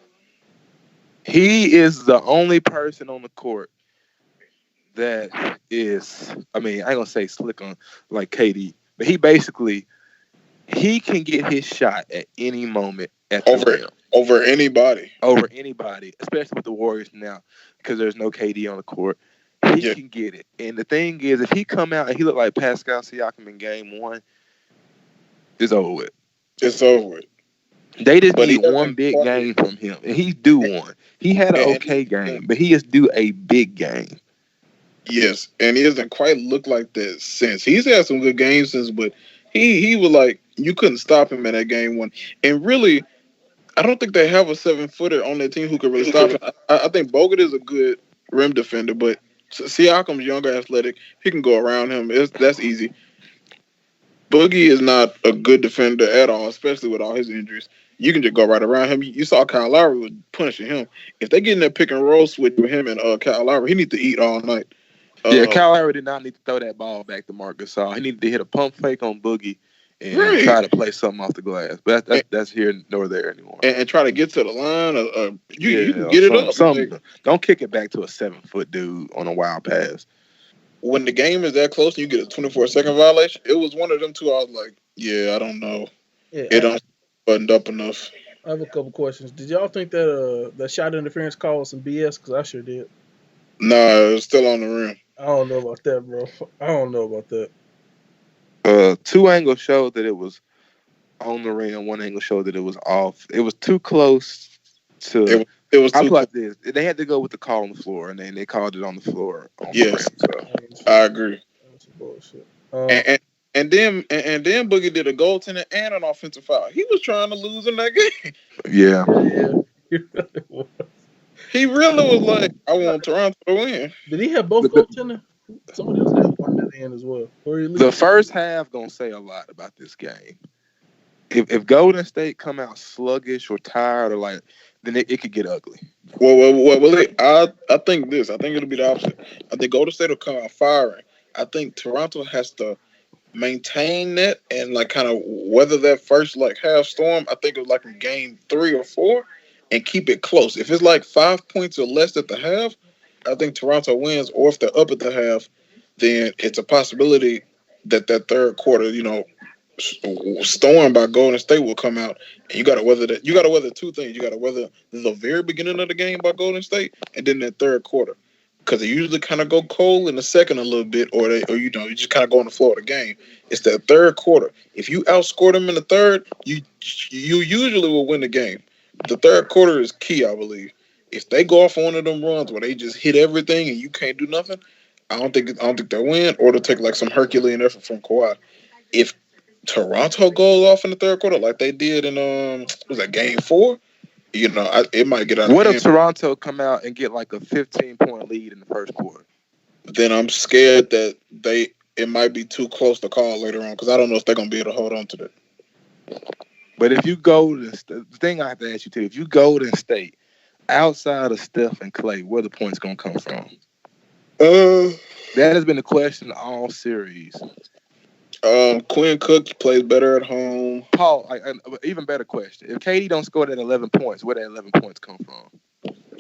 He is the only person on the court that is, I mean, I ain't gonna say slick on like KD, but he can get his shot at any moment at the Over rim anybody. over anybody, especially with the Warriors now because there's no KD on the court. he Yeah, can get it. And the thing is, if he come out and he look like Pascal Siakam in game one, it's over with. it's over with. They just But need he one hasn't big quite, game from him, and he's due one. He had an and okay game, but he is due a big game. yes, and he hasn't quite looked like that since. He's had some good games since, but he was like you couldn't stop him in that game one. And really, I don't think they have a 7 footer on their team who could really stop him. I think Bogut is a good rim defender, but Siakam's younger, athletic. He can go around him. That's easy. Boogie is not a good defender at all, especially with all his injuries. You can just go right around him. You saw Kyle Lowry was punishing him. If they get in that pick and roll switch with him and Kyle Lowry, he needs to eat all night. Yeah, Uh, Kyle Lowry did not need to throw that ball back to Marcus Gasol. He needed to hit a pump fake on Boogie and right. try to play something off the glass. But that's here nor there anymore. And try to get to the line. You can Yeah, get it up. something. Don't kick it back to a 7 foot dude on a wild pass. When the game is that close and you get a 24-second violation, it was one of them two. I was like, yeah, I don't know. Yeah, It don't buttoned up enough. I have a couple questions. Did y'all think that that shot interference call was some BS? Because I sure did. Nah, it's still on the rim. I don't know about that, bro. I don't know about that. Two angles showed that it was on the rim. One angle showed that it was off. It was too close to. It was I too feel like close. this. They had to go with the call on the floor, and then they called it on the floor on Yes, the rim. So. I agree. That's some bullshit. And then Boogie did a goaltender and an offensive foul. He was trying to lose in that game. Yeah. Yeah. He really was like, I want Toronto to win. Did he have both goaltender? Somebody else had one at the end as well. Or at least The first half gonna say a lot about this game. If Golden State come out sluggish or tired or like, then it could get ugly. Well, I think this. I think it'll be the opposite. I think Golden State will come out firing. I think Toronto has to maintain that and like kind of weather that first like half storm. I think it was like in game 3 or 4 and keep it close. If it's like 5 points or less at the half, I think Toronto wins. Or if they're up at the half, then it's a possibility that third quarter, storm by Golden State will come out, and you got to weather that. You got to weather two things. You got to weather the very beginning of the game by Golden State, and then that third quarter, because they usually kind of go cold in the second a little bit, or you just kind of go on the floor of the game. It's that third quarter. If you outscore them in the third, you usually will win the game. The third quarter is key, I believe. If they go off on one of them runs where they just hit everything and you can't do nothing, I don't think they'll win, or they'll take like some Herculean effort from Kawhi. If Toronto goes off in the third quarter like they did in was that game 4? It might get out of What if hand. Toronto come out and get like a 15-point lead in the first quarter? Then I'm scared that it might be too close to call later on because I don't know if they're gonna be able to hold on to that. But if you go to the thing I have to ask you too, if you Golden State outside of Steph and Clay, where the points gonna come from? That has been the question all series. Quinn Cook plays better at home. Paul, even better question: if KD don't score that 11 points, where that 11 points come from?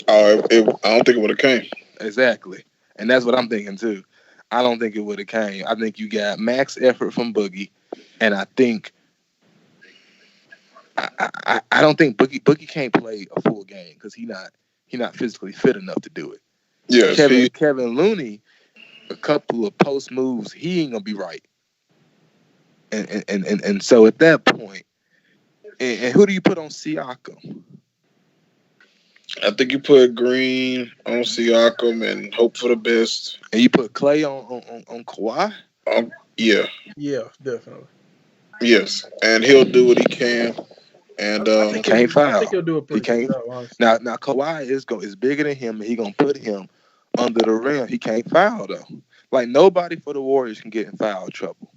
I don't think it would have came. Exactly, and that's what I'm thinking too. I don't think it would have came. I think you got max effort from Boogie, and I think I don't think Boogie can't play a full game because he not physically fit enough to do it. Yes, Kevin Looney, a couple of post moves, he ain't gonna be right. And so at that point, and who do you put on Siakam? I think you put Green on Siakam and hope for the best. And you put Clay on Kawhi? Yeah. Yeah, definitely. Yes, and he'll do what he can. And he can't foul. I think he'll do a pretty good job, honestly. Now Kawhi is bigger than him, and he gonna put him under the rim. He can't foul though. Like nobody for the Warriors can get in foul trouble.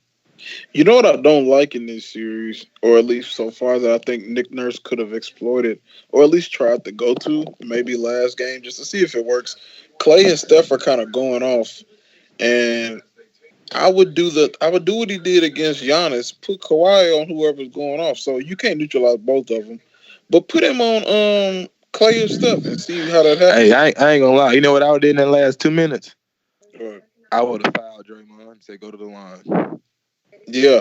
You know what I don't like in this series, or at least so far that I think Nick Nurse could have exploited, or at least tried to go to maybe last game just to see if it works. Clay and Steph are kind of going off, and I would do what he did against Giannis. Put Kawhi on whoever's going off, so you can't neutralize both of them, but put him on Clay and Steph and see how that happens. Hey, I ain't gonna lie. You know what I would do in the last 2 minutes? Right. I would have fouled Draymond and said, "Go to the line." Yeah.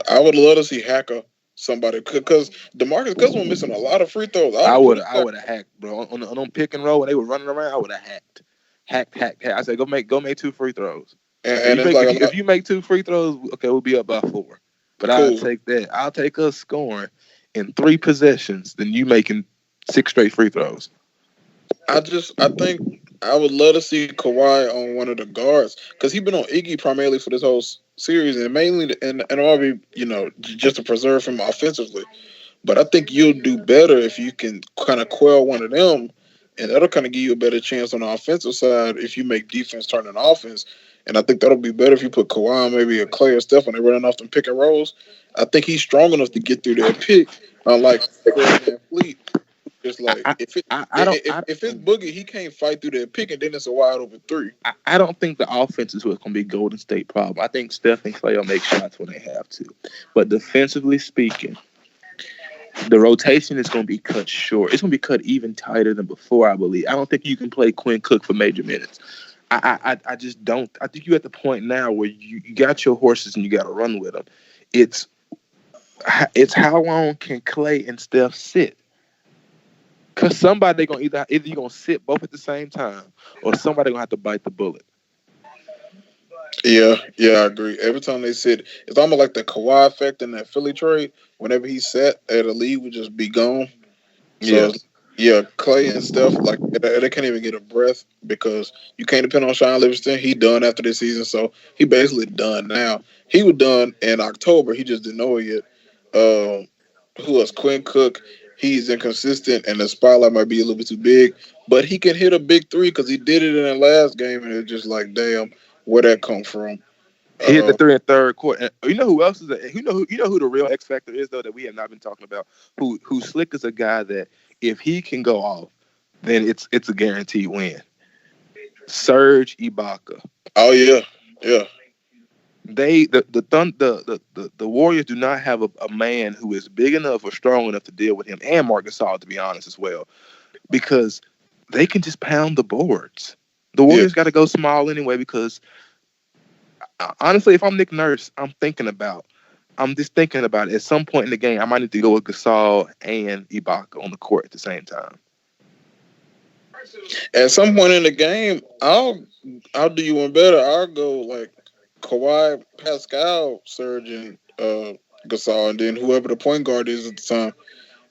I would love to see Hacker somebody because DeMarcus Cousins was missing a lot of free throws. I would have hacked, bro. On pick and roll when they were running around, I would have hacked. hack. I said go make 2 free throws. and it's like a lot. If you make 2 free throws, okay, we'll be up by 4. But I'll Cool. take that. I'll take us scoring in 3 possessions than you making 6 straight free throws. I think I would love to see Kawhi on one of the guards because he's been on Iggy primarily for this whole series and mainly and I'll be just to preserve him offensively. But I think you'll do better if you can kind of quell one of them, and that'll kind of give you a better chance on the offensive side if you make defense turn into offense. And I think that'll be better if you put Kawhi on maybe a Clay or Steph when they're running off them pick and rolls. I think he's strong enough to get through that pick, unlike Fred Van Fleet. Just I like I, if it I don't if it's Boogie, he can't fight through that pick, and then it's a wide open three. I don't think the offense is what's going to be Golden State problem. I think Steph and Clay will make shots when they have to, but defensively speaking, the rotation is going to be cut short. It's going to be cut even tighter than before, I believe. I don't think you can play Quinn Cook for major minutes. I just don't. I think you're at the point now where you got your horses and you got to run with them. It's how long can Clay and Steph sit? Because somebody gonna either you're gonna sit both at the same time, or somebody gonna have to bite the bullet. Yeah, I agree. Every time they sit, it's almost like the Kawhi effect in that Philly trade. Whenever he sat, the lead would just be gone. So Yeah, yeah, Clay and Steph like they can't even get a breath because you can't depend on Sean Livingston. He done after this season, so he basically done now. He was done in October. He just didn't know it yet. Who else? Quinn Cook. He's inconsistent, and the spotlight might be a little bit too big. But he can hit a big three because he did it in the last game, and it's just like, damn, where that come from? he hit the Uh, 3 and third quarter. And you know who else is? You know who the real X factor is though that we have not been talking about. Who Slick is a guy that if he can go off, then it's a guaranteed win. Serge Ibaka. oh yeah. They the Warriors do not have a man who is big enough or strong enough to deal with him and Marcus Gasol, to be honest, as well, because they can just pound the boards. The Yeah. Warriors got to go small anyway because honestly, if I'm Nick Nurse, I'm just thinking about it. At some point in the game, I might need to go with Gasol and Ibaka on the court at the same time. At some point in the game, I'll do you one better. I'll go like Kawhi, Pascal, Serge, and Gasol, and then whoever the point guard is at the time.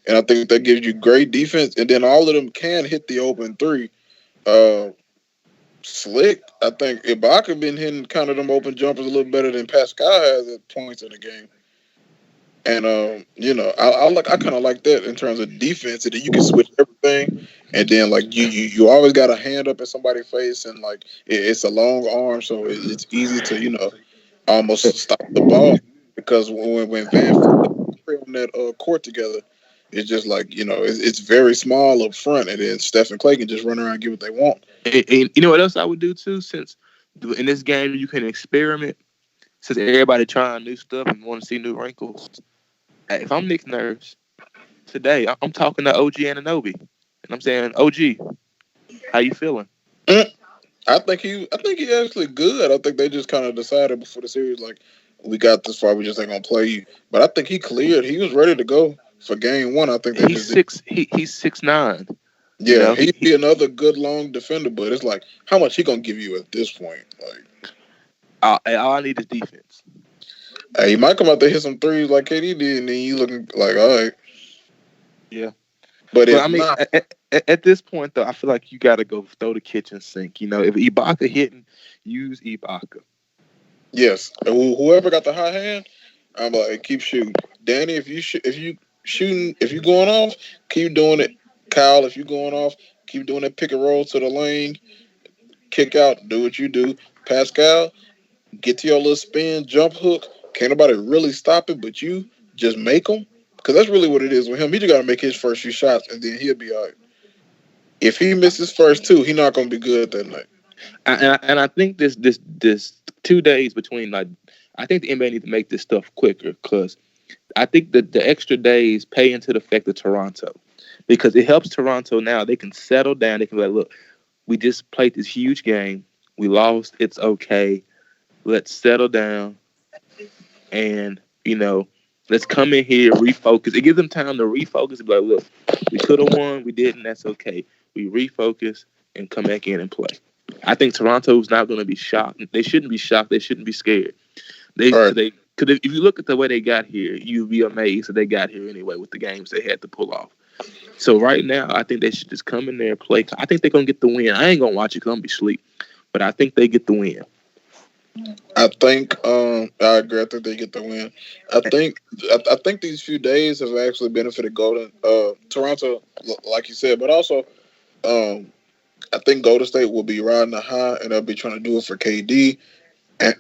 And I think that gives you great defense, and then all of them can hit the open three. Uh, Slick, I think Ibaka been hitting kind of them open jumpers a little better than Pascal has at points in the game. And I kind of like that in terms of defense, and then you can switch everything, and then like you always got a hand up in somebody's face, and like it's a long arm, so it's easy to almost stop the ball because when Van Fleet on that court together, it's just like it's very small up front, and then Steph and Clay can just run around and get what they want. And you know what else I would do too? Since in this game you can experiment, since everybody trying new stuff and want to see new wrinkles. If I'm Nick Nurse today, I'm talking to OG Anunoby, and I'm saying, OG, how you feeling? Mm, I think he actually good. I think they just kind of decided before the series like we got this far, we just ain't gonna play you. But I think he cleared. He was ready to go for game one. I think they He's just did. six. He's 6'9". You Yeah, know, he'd be another good long defender, but it's like how much he gonna give you at this point? Like, all I need is defense. hey, he might come out there hit some threes like KD did, and then you looking like all right. Yeah, But but I if mean, not, at this point though, I feel like you got to go throw the kitchen sink. You know, if Ibaka hitting, use Ibaka. yes, whoever got the high hand, I'm like keep shooting. Danny, if you shooting, if you going off, keep doing it. Kyle, if you going off, keep doing that pick and roll to the lane, kick out, do what you do. Pascal, get to your little spin, jump hook. Can't nobody really stop it, but you just make them. Because that's really what it is with him. He just got to make his first few shots, and then he'll be all right. If he misses first two, he's not going to be good that night. And I think this 2 days between like, I think the NBA needs to make this stuff quicker because I think that the extra days pay into the effect of Toronto because it helps Toronto now. They can settle down. They can be like, look, we just played this huge game. We lost. It's okay. Let's settle down and, let's come in here, refocus. It gives them time to refocus and be like, look, we could have won. We didn't. That's okay. We refocus and come back in and play. I think Toronto's not going to be shocked. They shouldn't be shocked. They shouldn't be scared. They All right. they because if you look at the way they got here, you'd be amazed that they got here anyway with the games they had to pull off. So right now, I think they should just come in there and play. I think they're gonna get the win. I ain't gonna watch it because I'm gonna be asleep, but I think they get the win. I agree. I think they get the win. I think these few days have actually benefited Golden Toronto, like you said, but also um I think Golden State will be riding the high and they'll be trying to do it for KD and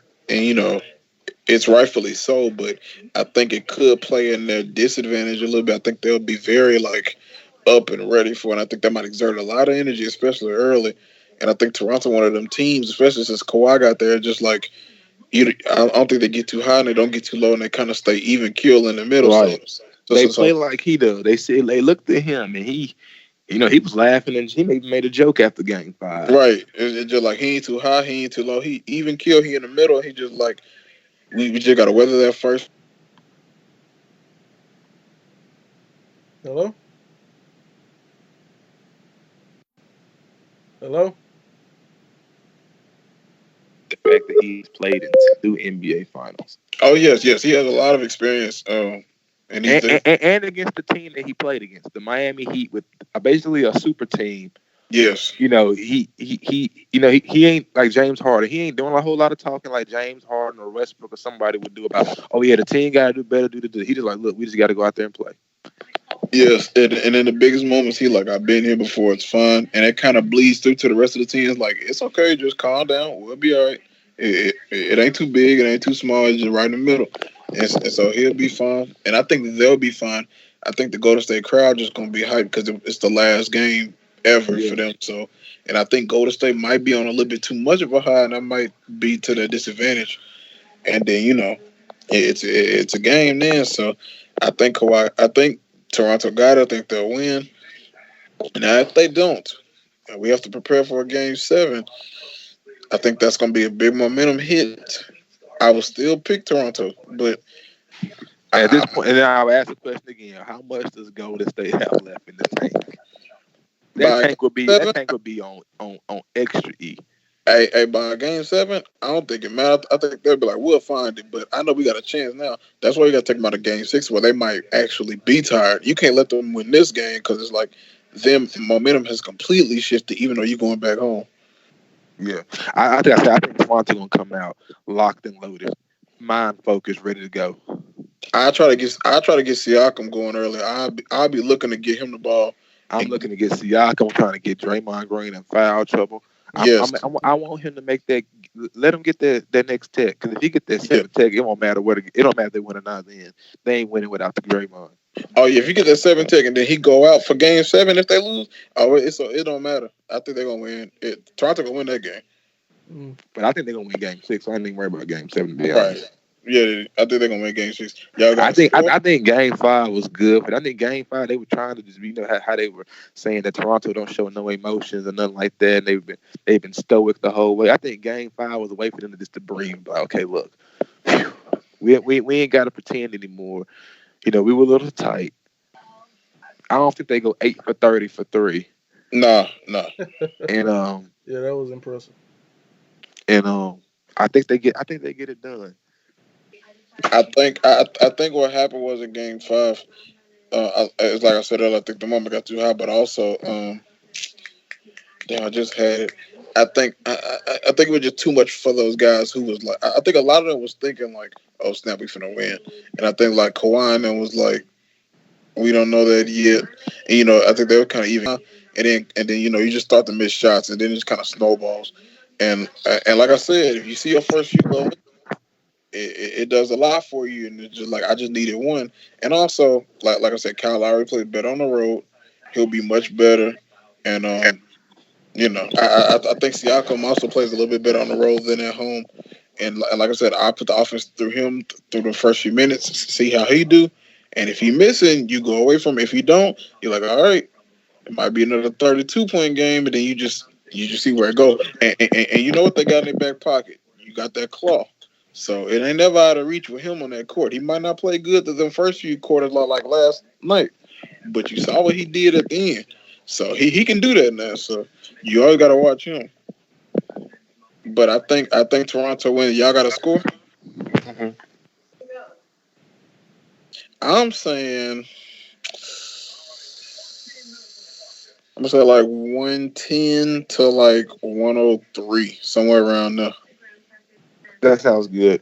it's rightfully so, but I think it could play in their disadvantage a little bit. I think they'll be very like up and ready for it. And I think that might exert a lot of energy, especially early. And I think Toronto, one of them teams, especially since Kawhi got there, just like I don't think they get too high and they don't get too low, and they kind of stay even keel in the middle. So, Right. They play like he does. They said they looked at him and he was laughing and he made a joke after game 5. right. It's just like he ain't too high, he ain't too low. He even keel. He in the middle. He just like we just got to weather that first. Hello? Hello? The fact that he's played in 2 NBA finals. Oh yes, he has a lot of experience. And he's And against the team that he played against, the Miami Heat, with basically a super team. yes, He ain't like James Harden. He ain't doing a whole lot of talking like James Harden or Westbrook or somebody would do about. Oh yeah, the team got to do better. Do. He just like, look, we just got to go out there and play. yes, and in the biggest moments, he like I've been here before. It's fun, and it kind of bleeds through to the rest of the team. It's like it's okay, just calm down. We'll be all right. It ain't too big, it ain't too small. It's just right in the middle, and so he'll be fine. And I think that they'll be fine. I think the Golden State crowd just gonna be hyped because it's the last game ever Yeah. for them. So, and I think Golden State might be on a little bit too much of a high, and that might be to their disadvantage. And then it's a game then. So I think Toronto got it. I think they'll win. Now if they don't, and we have to prepare for a game 7. I think that's going to be a big momentum hit. I will still pick Toronto, but At this I, point, and then I'll ask the question again: how much does Golden State have left in the tank? That by game tank would be that seven, tank would be on extra E. by game 7, I don't think it matters. I think they'll be like, we'll find it, but I know we got a chance now. That's why you got to take them out of game 6, where they might actually be tired. You can't let them win this game because it's like them momentum has completely shifted, even though you're going back home. Yeah, I think Toronto gonna come out locked and loaded, mind focused, ready to go. I try to get Siakam going early. I'll be looking to get him the ball. I'm And looking to get Siakam. I'm trying to get Draymond Green in foul trouble. yes, I want him to make that. Let him get that next tech. Because if he get that yeah. 7 tech, it won't matter what. It don't matter if they win or not. Then they ain't winning without the Draymond. Oh yeah, if you get that 7 tick and then he go out for game 7 if they lose, it don't matter. I think they're gonna win. Toronto gonna win that game. Mm. But I think they're gonna win game 6. So I ain't even worry about game 7 to be Right. honest. Yeah, I think they're gonna win game 6. Y'all got I a think score? I think game 5 was good, but I think game 5 they were trying to just how they were saying that Toronto don't show no emotions or nothing like that. And they've been stoic the whole way. I think game 5 was a way for them to just to breathe. Like, okay, look, we ain't got to pretend anymore. We were a little tight. I don't think they go 8 for 30 for 3. Nah. And Yeah, that was impressive. and I think they get it done. I think what happened was in game 5. It's like I said earlier. I think the moment got too high, but also damn, I just had it. I think it was just too much for those guys who was like. I think a lot of them was thinking like, "Oh snap, we finna win," and I think like Kawhi and them was like, "We don't know that yet." And I think they were kind of even, and then you just start to miss shots, and then it just kind of snowballs. And like I said, if you see your first few low, it does a lot for you, and it's just like I just needed one. And also, like I said, Kyle Lowry played better on the road. He'll be much better, and I think Siakam also plays a little bit better on the road than at home. And like I said, I put the offense through him through the first few minutes, see how he do. And if he missing, you go away from him. If he don't, you're like, all right, it might be another 32-point game, and then you just see where it goes. And you know what they got in their back pocket? You got that claw. So it ain't never out of reach with him on that court. He might not play good to them first few quarters like last night, but you saw what he did at the end. So he can do that now. So you always got to watch him. but I think Toronto wins. Y'all got a score? Mhm. I'm saying I'm gonna say like 110 to like 103, somewhere around there. That sounds good.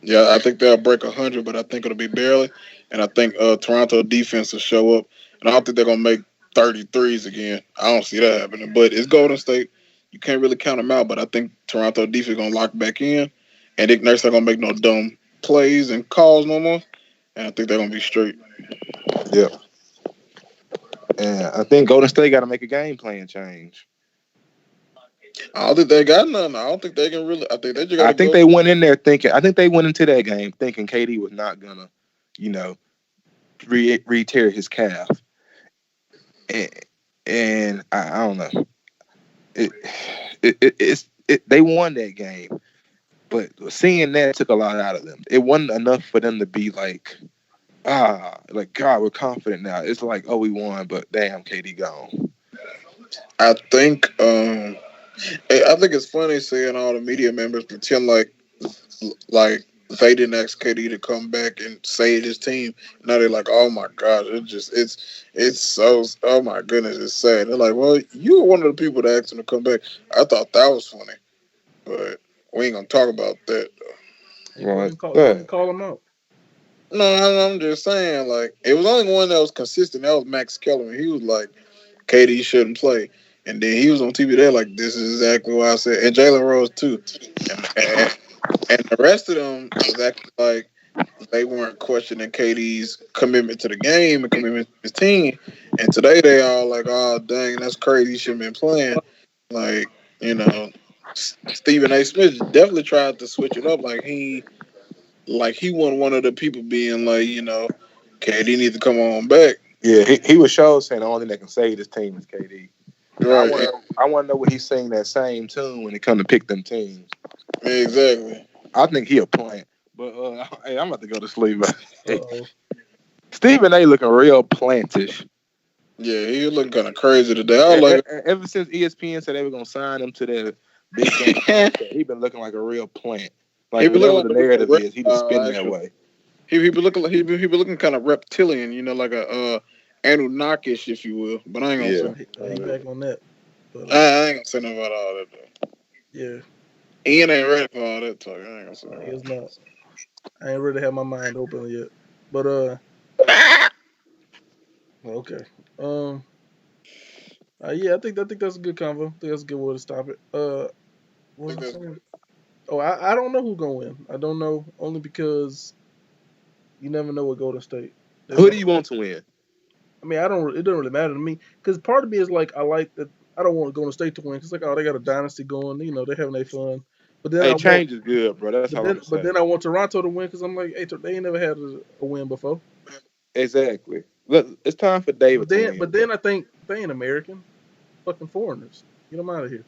Yeah, I think they'll break 100, but I think it'll be barely. And I think Toronto defense will show up. And I don't think they're gonna make 33s again. I don't see that happening. But it's Golden State. You can't really count them out. But I think Toronto defense gonna lock back in, and Nick Nurse not gonna make no dumb plays and calls no more. And I think they're gonna be straight. Yeah. And I think Golden State got to make a game plan change. I don't think they got none. I don't think they can really. I think they just I gotta think go. they went in there thinking. I think they went into that game thinking KD was not gonna, you know, re-tear his calf, and, and I don't know. They won that game, but seeing that took a lot out of them. It wasn't enough for them to be like God, we're confident now. It's like, oh, we won, but damn, KD gone. I think. I think it's funny seeing all the media members pretend like they didn't ask KD to come back and save his team. Now they're like, oh my god, it's so, oh my goodness, it's sad. They're like, well, you were one of the people that asked him to come back. I thought that was funny, but we ain't gonna talk about that. Hey, Right, go ahead and but call him out. No, I'm just saying, like, it was only one that was consistent. That was Max Kellerman. He was like, KD shouldn't play. And then he was on TV there like, this is exactly what I said. And Jalen Rose, too. And the rest of them was acting like they weren't questioning KD's commitment to the game and commitment to his team. And today they all like, oh, dang, that's crazy. He shouldn't have been playing. Like, you know, Stephen A. Smith definitely tried to switch it up. Like he wasn't one of the people being like, KD needs to come on back. yeah, he was sure saying the only thing that can save this team is KD. And Right. I want to know what he's saying that same tune when it come to pick them teams. Exactly. I think he a plant. But hey, I'm about to go to sleep. Hey, Uh-oh. Stephen A. looking real plantish. Yeah, he was looking kind of crazy today. I was like, Ever since ESPN said they were gonna sign him to the big game contract, he been looking like a real plant. he Like be looking whatever like the a real narrative is, he just reptile, spinning that actually. way. He be looking like he be looking kind of reptilian, like a Anunnakish, if you will. But I ain't gonna Yeah. say. He back on that. But I ain't gonna say nothing about all that though. yeah, Ian ain't ready for all that talk. I ain't gonna say no, he nothing. is not. I ain't really have my mind open yet. But okay. Um, yeah, I think that's a good convo. I think that's a good way to stop it. I What think was I that's saying? Oh, I don't know who's gonna win. I don't know only because you never know with Golden State. They Who might. do you want to win? I mean, I don't. It doesn't really matter to me because part of me is like I like that. I don't want Golden State to win because like oh they got a dynasty going. They're having their fun. But then Hey, I want. change is good, bro. That's all I'm gonna But say. then I want Toronto to win because I'm like, hey, they ain't never had a win before. Exactly. Look, it's time for David to win, But bro. then I think they ain't American, fucking foreigners. Get them out of here.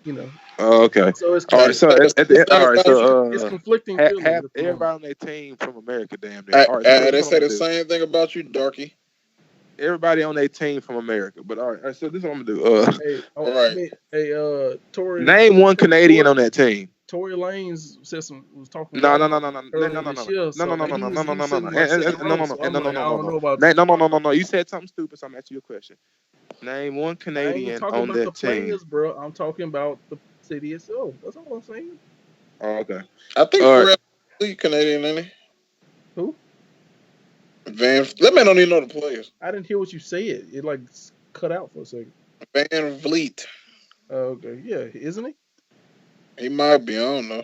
You know. Oh, okay. So it's All hey, right. So conflicting. at this the same all right. thing. It's So conflicting feelings have at the moment. everybody on their team from America, damn near. All right. So this They is what I'm say gonna the do. same thing about you, Darky. Everybody on their team from America. But all right. So this is what I'm gonna do. Hey, I Right. mean, hey, Name one Canadian on that team. Tory Lanez was talking No, wild no, no, no, no, no, no, earlier no, this no, year. no, So no, no, like no, he no, was no, he no, was no, sitting no, like second no, row. no, So no, I'm no, no, like, no, I no, don't no. know about No, you. no, no, no, no, no. You said something stupid, so I'm asking you a question. Name one I ain't even Canadian talking on about the that team. players, bro. I'm talking about the city itself. That's all I'm saying. Oh, okay. I think All right. Pharrell Lee Canadian, ain't he? Who? That man don't even know the players. I didn't hear what you said. It like cut out for a second. Van Vliet. Okay, yeah, isn't he? He might be. I don't know.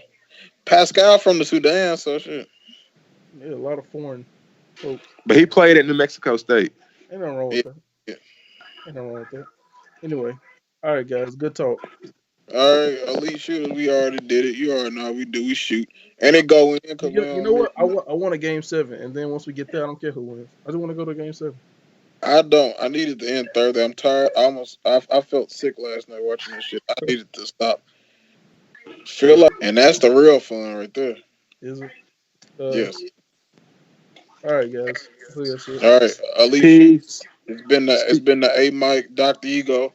Pascal from the Sudan, so shit. Yeah, a lot of foreign folks. But he played at New Mexico State. Ain't nothing wrong Yeah. with that. Yeah. Ain't nothing wrong with that. Anyway, all right, guys, good talk. All right, elite shooters. We already did it. You already know how we do. We shoot, and it go in because we You don't know miss. what? I want a game 7, and then once we get there, I don't care who wins. I just want to go to game 7. I don't. I needed to end Thursday. I'm tired. I felt sick last night watching this shit. I needed to stop. Feel like, and that's the real fun right there. Is it? Uh, Yes. all right, guys. I think that's it. All right, elite shooters. Peace. It's been the A Mike, Dr. Ego,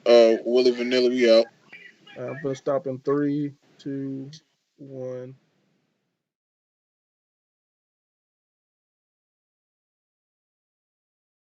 Willie Vanilla. We out. I'm gonna stop in 3, 2, 1.